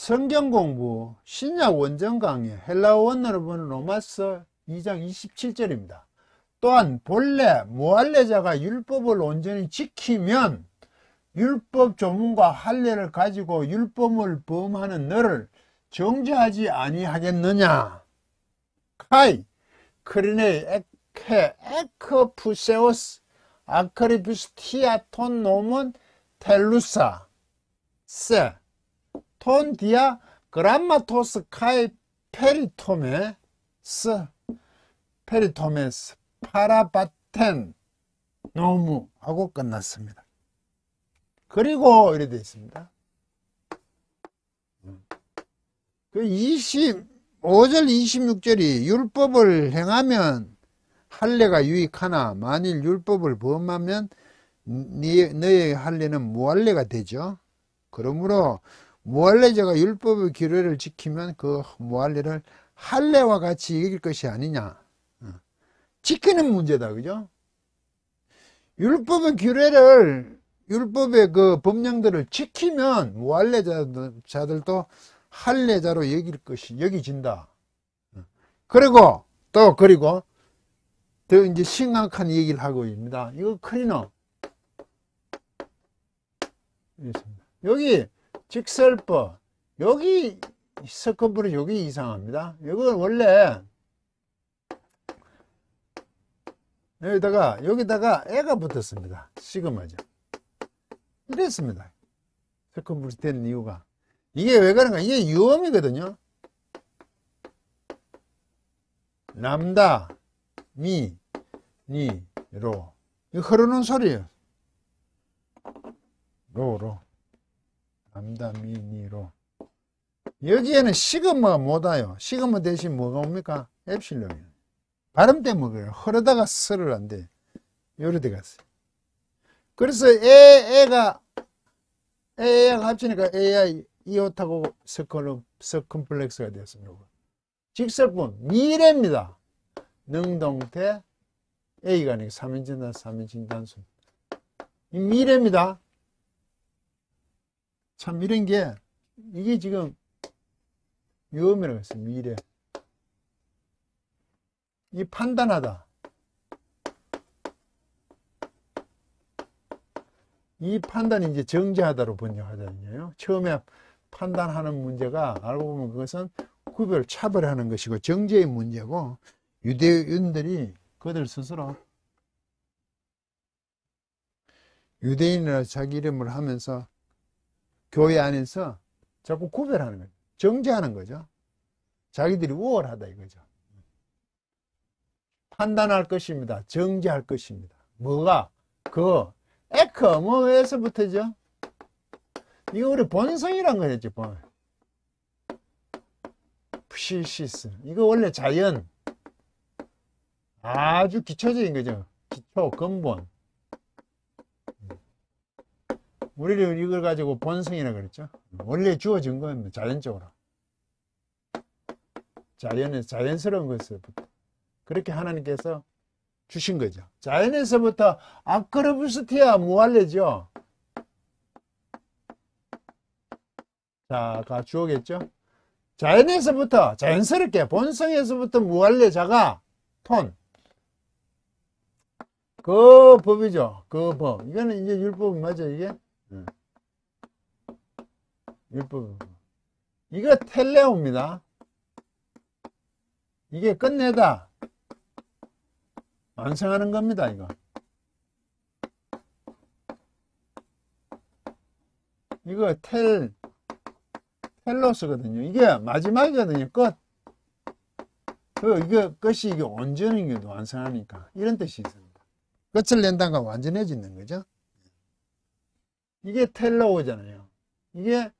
성경 공부 신약 원전 강의 헬라어 원어로 보는 로마서 2장 27절입니다. 또한 본래 무할례자가 율법을 온전히 지키면 율법 조문과 할례를 가지고 율법을 범하는 너를 정죄하지 아니하겠느냐. 카이 크리네이 에케 에크푸세오스 아크리푸스티아톤 노몬 텔루사 세 톤 디아 그람마토스 카이 페리토메스 파라바텐 노무 하고 끝났습니다. 그리고 이렇게 되어 있습니다. 그 25절 26절이 율법을 행하면 할례가 유익하나 만일 율법을 범하면 너의 할례는 무할례가 되죠. 그러므로 무할례자가 율법의 규례를 지키면 그 무할례를 할례와 같이 여길 것이 아니냐. 지키는 문제다, 그죠? 율법의 규례를, 율법의 그 법령들을 지키면 무할례자들도 할례자로 여기진다. 그리고 더 이제 심각한 얘기를 하고 있습니다. 이거 클리너. 여기 직설법, 여기 서커브리 여기 이상합니다. 이건 원래 여기다가 애가 붙었습니다. 시그마죠. 이랬습니다. 서커브리 되는 이유가 이게 왜 그런가? 이게 유음이거든요. 람다 미 니 로 이거 흐르는 소리예요. 로 람다 미 니 로 여기에는 시그마가 못 와요. 시그마 대신 뭐가 옵니까? 엡실론이에요. 발음 때문에 그래요. 흐르다가 설을 안 돼. 요리 돼 갔어요. 그래서 애가 합치니까 AI 이오타고 서컴플렉스가 되었습니다. 직설분 미래입니다. 능동태 A가 아니고 3인칭 단수. 이 미래입니다. 참 이런 게 이게 지금 유음이라고 했어요. 미래. 이 판단하다. 이 판단이 이제 정죄하다로 번역하잖아요. 처음에 판단하는 문제가 알고 보면 그것은 차별하는 것이고 정죄의 문제고 유대인들이 그들 스스로 유대인이라 자기 이름을 하면서 교회 안에서 자꾸 구별하는 거죠. 정죄하는 거죠. 자기들이 우월하다 이거죠. 판단할 것입니다. 정죄할 것입니다. 뭐가? 뭐에서부터죠? 이거 우리 본성이란 거였지, 프시시스. 이거 원래 자연. 아주 기초적인 거죠. 기초, 근본. 우리를 이걸 가지고 본성이라 그랬죠. 원래 주어진 겁니다. 자연적으로. 자연스러운 것부터. 그렇게 하나님께서 주신 거죠. 자연에서부터 아크로부스티아 무할례죠. 자가 주어겠죠. 자연에서부터 자연스럽게 본성에서부터 무할례자가 톤. 그 법이죠. 그 법. 이거는 이제 율법이 맞아 이게. 율법. 이거 텔레오입니다. 이게 끝내다. 완성하는 겁니다, 이거. 이거 텔로스거든요. 이게 마지막이거든요, 끝. 이게 끝이 이게 온전히 완성하니까. 이런 뜻이 있습니다. 끝을 낸다가 완전해지는 거죠. 이게 텔로오잖아요. 이게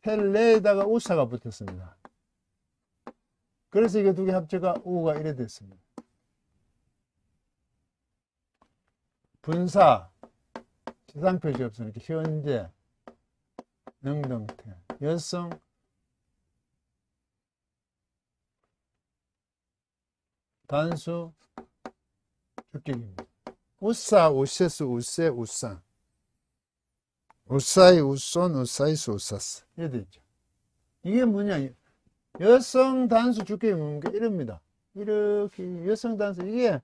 텔레에다가 우사가 붙었습니다. 그래서 이게 두 개 합쳐가 우가 이래 됐습니다. 분사, 지상 표시 없으니까 현재, 능동태, 여성, 단수, 주격입니다. 우사, 우세스, 우세, 우상. 우사이, 우손, 우사이스, 우사스. 이렇게 있죠. 이게 뭐냐. 여성 단수 주격이 뭡니까? 이럽니다. 이렇게 여성 단수, 이게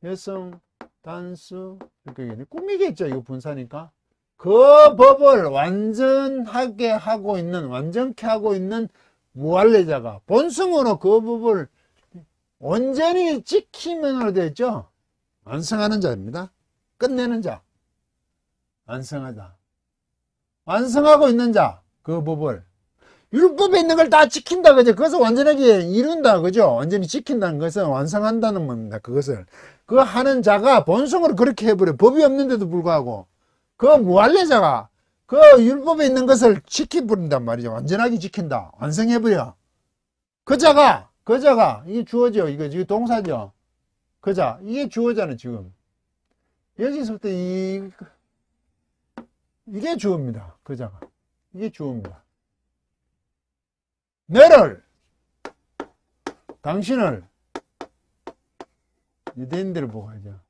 여성 단수 주격이 꿈이겠죠. 이거 분사니까. 그 법을 완전하게 하고 있는, 완전케 하고 있는 무할례자가 본성으로 그 법을 온전히 지키면으로 되어 있죠. 완성하는 자입니다. 끝내는 자. 완성하자. 완성하고 있는 자. 그 법을. 율법에 있는 걸 다 지킨다. 그죠? 그것을 완전하게 이룬다. 그죠? 완전히 지킨다는 것은 완성한다는 겁니다. 그것을. 그 하는 자가 본성으로 그렇게 해버려. 법이 없는데도 불구하고. 그 무할례자가 그 율법에 있는 것을 지켜버린단 말이죠. 완전하게 지킨다. 완성해버려. 그 자가, 이게 주어죠. 이거 동사죠. 그 자, 이게 주어잖아, 지금. 여기서부터 이게 주어입니다. 그 자가. 이게 주어입니다. 너를, 당신을, 유대인들을 보고 하죠.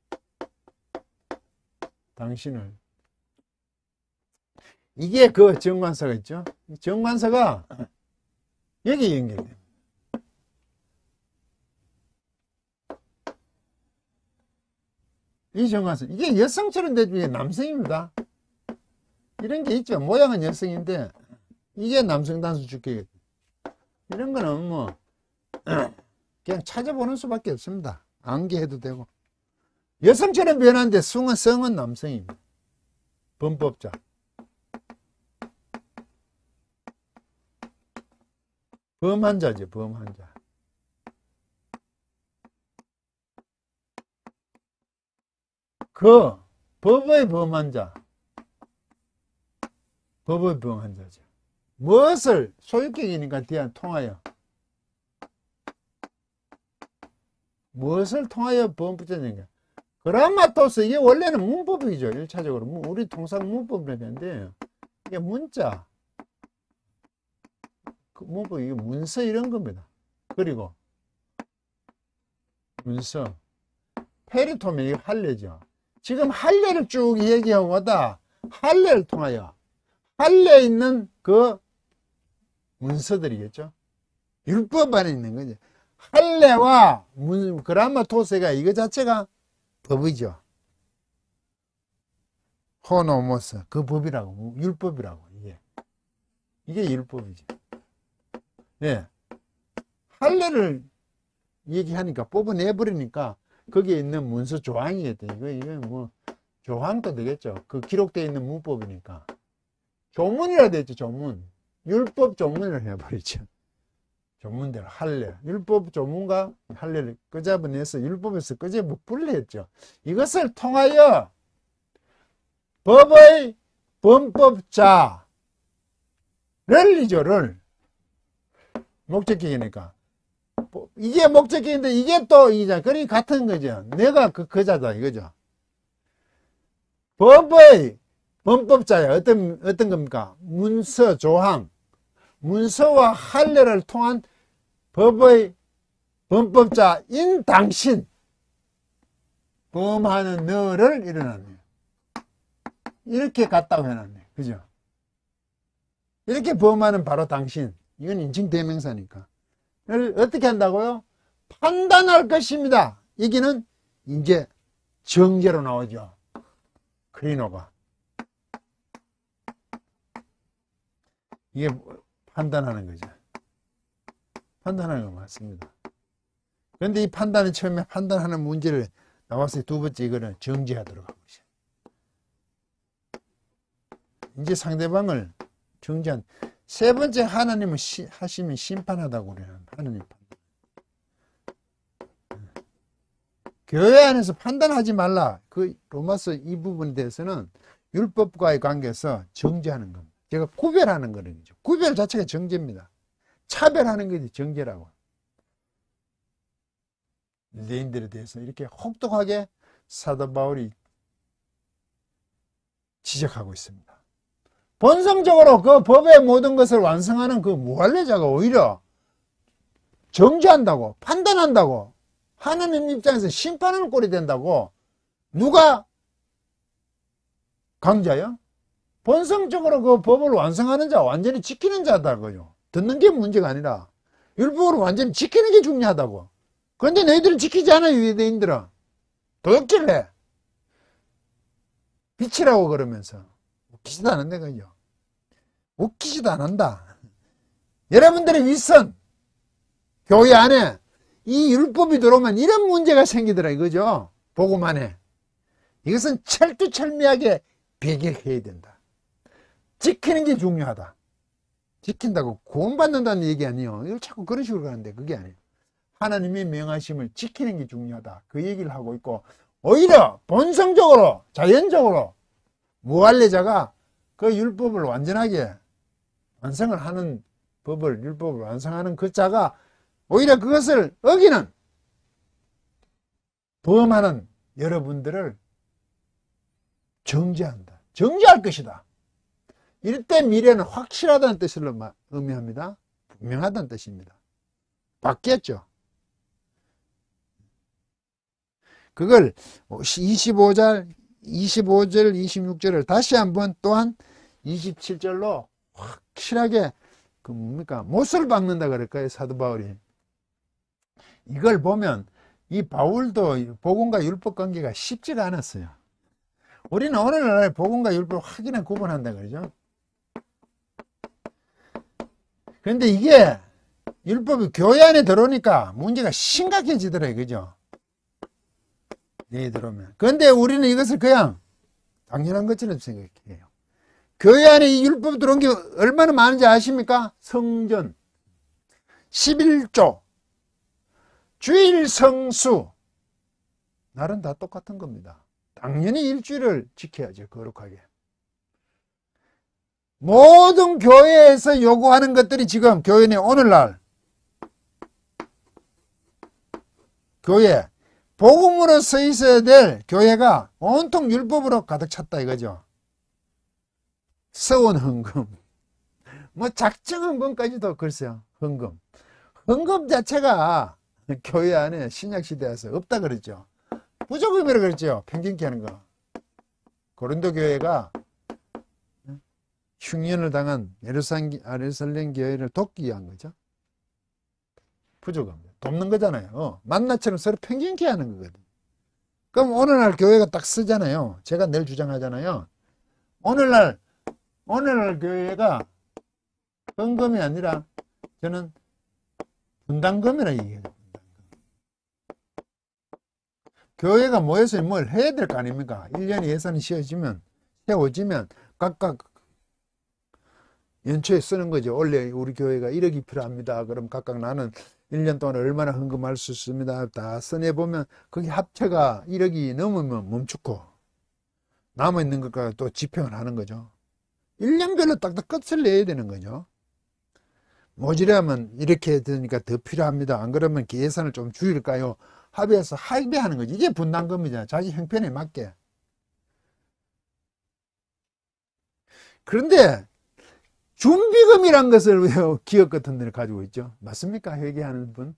당신을. 이게 그 정관사가 있죠. 정관사가 여기 연결돼요. 이 정관사, 이게 여성처럼 되지 남성입니다. 이런 게 있죠. 모양은 여성인데 이게 남성 단수 주격이거든요. 이런 거는 뭐 그냥 찾아보는 수밖에 없습니다. 암기해도 되고. 여성처럼 변하는데 성은 남성입니다. 범법자. 범한 자죠. 범한 자. 그 법의 범한 자. 법의 범한 자죠. 무엇을 소유격이니까 뒤에 통하여. 무엇을 통하여 범법자인가. 그라마토스, 이게 원래는 문법이죠. 1차적으로. 우리 통상 문법이라 되는데, 이게 문자. 그 문법, 이게 문서 이런 겁니다. 그리고, 문서. 페리토면, 이게 할례죠. 지금 할례를 쭉 얘기하고 가다, 할례를 통하여, 할례에 있는 그 문서들이겠죠. 율법 안에 있는 거죠. 할례와 그라마토스가 이거 자체가 법이죠. 호노모스, 그 법이라고, 율법이라고, 이게 율법이죠. 예. 할례를 얘기하니까, 뽑아내버리니까, 거기에 있는 문서 조항이겠다. 이거 뭐, 조항도 되겠죠. 그 기록되어 있는 문법이니까. 조문이라 되어 있죠, 조문. 율법 조문을 해버리죠. 조문대로 할례. 율법 조문과 할례를 끄잡아내서 율법에서 끄집어 분리했죠. 이것을 통하여 법의 범법자를 이죠를 목적격이니까. 이게 목적격인데 이게 또 이자. 그러니까 같은 거죠. 내가 그 자다 이거죠. 법의 범법자야. 어떤 겁니까? 문서 조항. 문서와 할례를 통한 법의 범법자인 당신. 범하는 너를 일어났네요. 이렇게 갔다고 해놨네. 그죠? 이렇게 범하는 바로 당신. 이건 인칭대명사니까. 어떻게 한다고요? 판단할 것입니다. 여기는 이제 정제로 나오죠. 크리노가. 이게 판단하는 거죠. 판단하는 거 맞습니다. 그런데 이 판단은 처음에 판단하는 문제를 나왔을 때 두 번째 이거는 정지하도록 하고 있어요. 이제 상대방을 정지한. 세 번째 하나님은 하시면 심판하다고 그래요. 하나님 판단. 교회 안에서 판단하지 말라. 그 로마서 이 부분에 대해서는 율법과의 관계에서 정지하는 겁니다. 제가 구별하는 거죠. 구별 자체가 정죄입니다. 차별하는 것이 정죄라고. 유대인들에 대해서 이렇게 혹독하게 사도 바울이 지적하고 있습니다. 본성적으로 그 법의 모든 것을 완성하는 그 무할례자가 오히려 정죄한다고, 판단한다고, 하나님 입장에서 심판하는 꼴이 된다고. 누가 강자요? 본성적으로 그 법을 완성하는 자, 완전히 지키는 자다고요. 듣는 게 문제가 아니라 율법을 완전히 지키는 게 중요하다고. 그런데 너희들은 지키지 않아, 유대인들은. 도둑질을 해. 빛이라고 그러면서. 웃기지도 않은데, 그죠? 웃기지도 않는다. 여러분들의 윗선, 교회 안에 이 율법이 들어오면 이런 문제가 생기더라, 이거죠? 보고만 해. 이것은 철두철미하게 배격해야 된다. 지키는 게 중요하다. 지킨다고 구원받는다는 얘기 아니에요. 이걸 자꾸 그런 식으로 가는데 그게 아니에요. 하나님의 명하심을 지키는 게 중요하다. 그 얘기를 하고 있고, 오히려 본성적으로, 자연적으로 무할례자가 그 율법을 완전하게 완성을 하는 법을, 율법을 완성하는 그 자가 오히려 그것을 어기는, 범하는 여러분들을 정죄한다. 정죄할 것이다. 이럴 때 미래는 확실하다는 뜻을 의미합니다. 분명하다는 뜻입니다. 바뀌었죠. 그걸 25절, 26절을 다시 한번 또한 27절로 확실하게 그 뭡니까? 못을 박는다 그럴까요? 사도 바울이. 이걸 보면 이 바울도 복음과 율법 관계가 쉽지가 않았어요. 우리는 오늘날 복음과 율법을 확연히 구분한다 그러죠. 그런데 이게 율법이 교회 안에 들어오니까 문제가 심각해지더라고요. 그죠? 네, 들어오면. 그런데 우리는 이것을 그냥 당연한 것처럼 생각해요. 교회 안에 이 율법 들어온 게 얼마나 많은지 아십니까? 성전, 11조, 주일 성수, 날은 다 똑같은 겁니다. 당연히 일주일을 지켜야죠. 거룩하게. 모든 교회에서 요구하는 것들이 지금 교회 내 오늘날 교회 복음으로 서 있어야 될 교회가 온통 율법으로 가득 찼다 이거죠. 서원 헌금, 뭐 작정 헌금까지도 글쎄요. 헌금 자체가 교회 안에 신약시대에서 없다 그랬죠. 부조금이라고 그랬죠. 평균케 하는 거. 고린도 교회가 흉년을 당한 예루살렘 교회를 돕기 위한 거죠. 부조금. 돕는 거잖아요. 만나처럼 서로 평균케 하는 거거든. 그럼 오늘날 교회가 딱 쓰잖아요. 제가 늘 주장하잖아요. 오늘날 교회가 헌금이 아니라 저는 분담금이라 얘기해요. 교회가 모여서 뭘 해야 될 거 아닙니까? 1년에 예산이 세워지면 각각 연초에 쓰는 거죠. 원래 우리 교회가 1억이 필요합니다. 그럼 각각 나는 1년 동안 얼마나 헌금할 수 있습니다. 다 써내보면 그게 합체가 1억이 넘으면 멈추고 남아있는 것과 또 집행을 하는 거죠. 1년별로 딱딱 끝을 내야 되는 거죠. 모자라면 이렇게 되니까 더 필요합니다. 안 그러면 예산을 좀 줄일까요? 합의해서 합의하는 거지. 이게 분담금이잖아요. 자기 형편에 맞게. 그런데 준비금이란 것을 왜 기업 같은 데를 가지고 있죠? 맞습니까? 회계하는 분?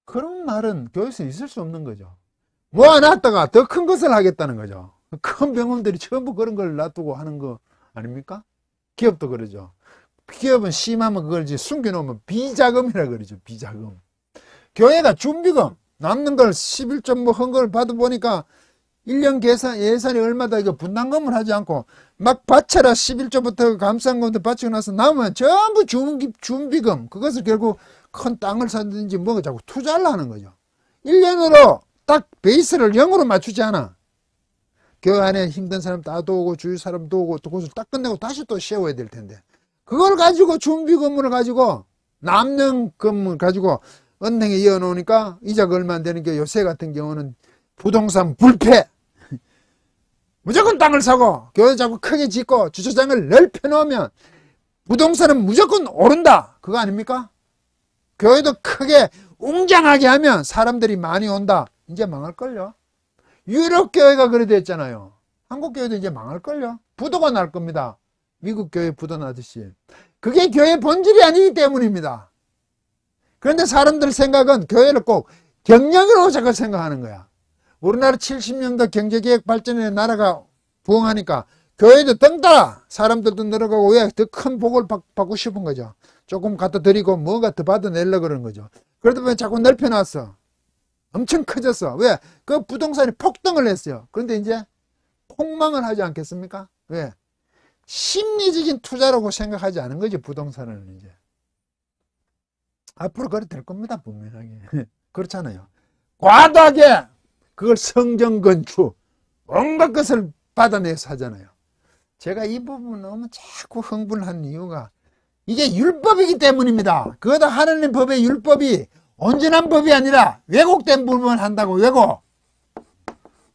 그런 말은 교회에서 있을 수 없는 거죠. 모아놨다가 더 큰 것을 하겠다는 거죠. 큰 병원들이 전부 그런 걸 놔두고 하는 거 아닙니까? 기업도 그러죠. 기업은 심하면 그걸 이제 숨겨놓으면 비자금이라 그러죠. 비자금. 교회가 준비금, 남는 걸 11점 뭐 헌금을 받아보니까 1년 예산이 얼마다 이거 분담금을 하지 않고 막 바쳐라 11조부터 감사금부터 바치고 나서 남으면 전부 준비금, 그것을 결국 큰 땅을 사든지 뭐가 자꾸 투자를 하는 거죠. 1년으로 딱 베이스를 0으로 맞추지 않아. 교회 안에 힘든 사람 다 도우고 주위 사람 도우고 또 그것을 딱 끝내고 다시 또 세워야 될 텐데 그걸 가지고 준비금을 가지고 남는 금을 가지고 은행에 이어놓으니까 이자가 얼마 안 되는 게 요새 같은 경우는 부동산 불패. 무조건 땅을 사고 교회 자꾸 크게 짓고 주차장을 넓혀 놓으면 부동산은 무조건 오른다. 그거 아닙니까? 교회도 크게 웅장하게 하면 사람들이 많이 온다. 이제 망할걸요. 유럽 교회가 그래 됐잖아요. 한국 교회도 이제 망할걸요. 부도가 날 겁니다. 미국 교회 부도 나듯이. 그게 교회 본질이 아니기 때문입니다. 그런데 사람들 생각은 교회를 꼭 경영으로 자꾸 생각하는 거야. 우리나라 70년대 경제개혁 발전에 나라가 부흥하니까 교회도 덩달아 사람들도 늘어가고 왜 더 큰 복을 받고 싶은 거죠. 조금 갖다 드리고 뭐가 더 받아내려고 그러는 거죠. 그러다 보니 자꾸 넓혀놨어. 엄청 커졌어. 왜? 그 부동산이 폭등을 했어요. 그런데 이제 폭망을 하지 않겠습니까? 왜? 심리적인 투자라고 생각하지 않은 거지, 부동산을 이제. 앞으로 그래 될 겁니다, 분명하게. 그렇잖아요. 과도하게 그걸 성전 건축, 온갖 것을 받아내서 하잖아요. 제가 이 부분 너무 자꾸 흥분하는 이유가 이게 율법이기 때문입니다. 그거다 하나님 법의 율법이 온전한 법이 아니라 왜곡된 부분을 한다고. 왜곡.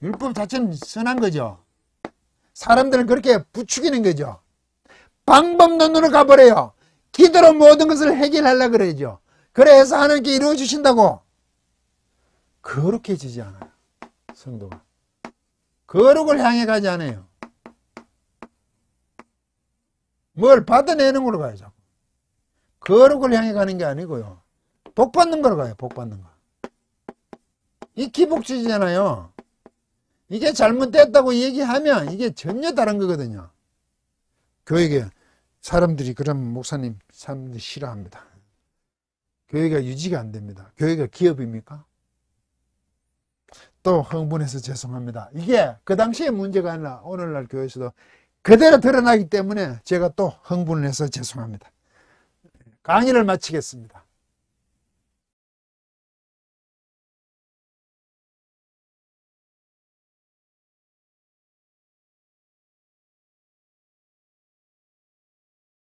율법 자체는 선한 거죠. 사람들은 그렇게 부추기는 거죠. 방법론으로 가버려요. 기도로 모든 것을 해결하려고 그러죠. 그래서 하나님께 이루어주신다고. 거룩해지지 않아요. 성도가. 거룩을 향해 가지 않아요. 뭘 받아내는 걸로 가야죠. 거룩을 향해 가는 게 아니고요. 복 받는 걸로 가요. 복 받는 거. 이 기복주의잖아요. 이게 잘못됐다고 얘기하면 이게 전혀 다른 거거든요. 교회가 사람들이 그런 목사님 사람들이 싫어합니다. 교회가 유지가 안 됩니다. 교회가 기업입니까? 또 흥분해서 죄송합니다. 이게 그 당시의 문제가 아니라 오늘날 교회에서도 그대로 드러나기 때문에 제가 또 흥분을 해서 죄송합니다. 강의를 마치겠습니다.